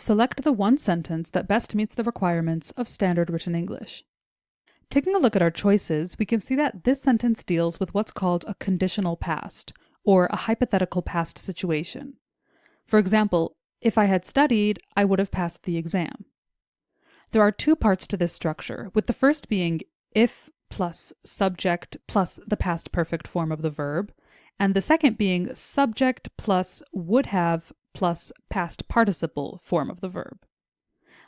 Select the one sentence that best meets the requirements of standard written English. Taking a look at our choices, we can see that this sentence deals with what's called a conditional past, or a hypothetical past situation. For example, if I had studied, I would have passed the exam. There are two parts to this structure, with the first being if plus subject plus the past perfect form of the verb, and the second being subject plus would have plus past participle form of the verb.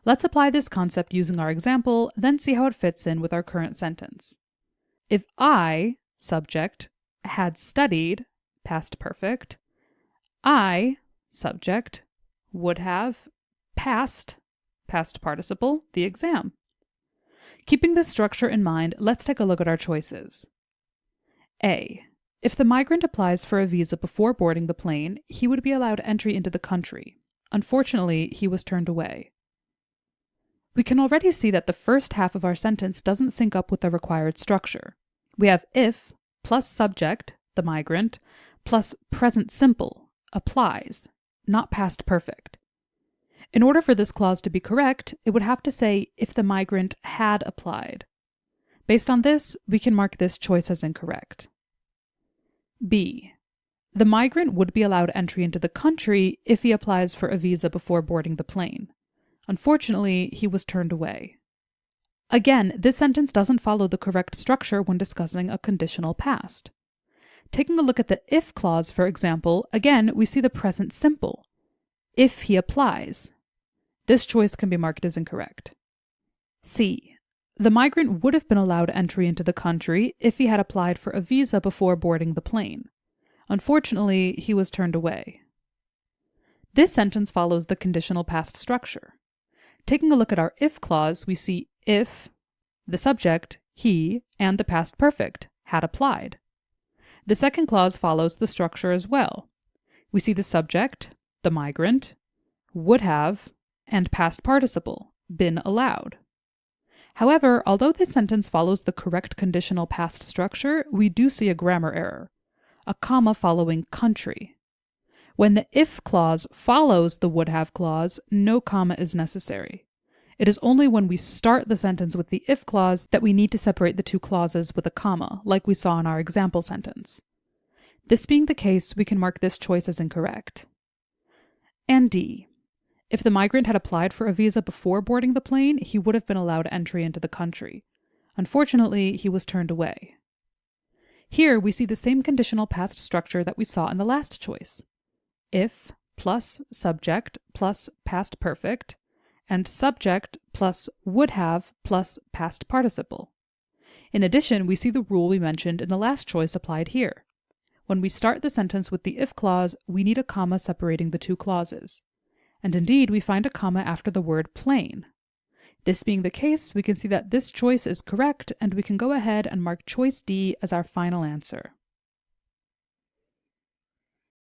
Let's apply this concept using our example, then see how it fits in with our current sentence. If I, subject, had studied, past perfect, I, subject, would have passed, past participle, the exam. Keeping this structure in mind, let's take a look at our choices. A. If the migrant applies for a visa before boarding the plane, he would be allowed entry into the country. Unfortunately, he was turned away. We can already see that the first half of our sentence doesn't sync up with the required structure. We have if plus subject, the migrant, plus present simple, applies, not past perfect. In order for this clause to be correct, it would have to say if the migrant had applied. Based on this, we can mark this choice as incorrect. B. The migrant would be allowed entry into the country if he applies for a visa before boarding the plane. Unfortunately, he was turned away. Again, this sentence doesn't follow the correct structure when discussing a conditional past. Taking a look at the if clause, for example, again, we see the present simple. If he applies. This choice can be marked as incorrect. C. The migrant would have been allowed entry into the country if he had applied for a visa before boarding the plane. Unfortunately, he was turned away. This sentence follows the conditional past structure. Taking a look at our if clause, we see if, the subject, he, and the past perfect, had applied. The second clause follows the structure as well. We see the subject, the migrant, would have, and past participle, been allowed. However, although this sentence follows the correct conditional past structure, we do see a grammar error, a comma following country. When the if clause follows the would have clause, no comma is necessary. It is only when we start the sentence with the if clause that we need to separate the two clauses with a comma, like we saw in our example sentence. This being the case, we can mark this choice as incorrect. And D. If the migrant had applied for a visa before boarding the plane, he would have been allowed entry into the country. Unfortunately, he was turned away. Here, we see the same conditional past structure that we saw in the last choice. If plus subject plus past perfect, and subject plus would have plus past participle. In addition, we see the rule we mentioned in the last choice applied here. When we start the sentence with the if clause, we need a comma separating the two clauses. And indeed, we find a comma after the word plane. This being the case, we can see that this choice is correct, and we can go ahead and mark choice D as our final answer.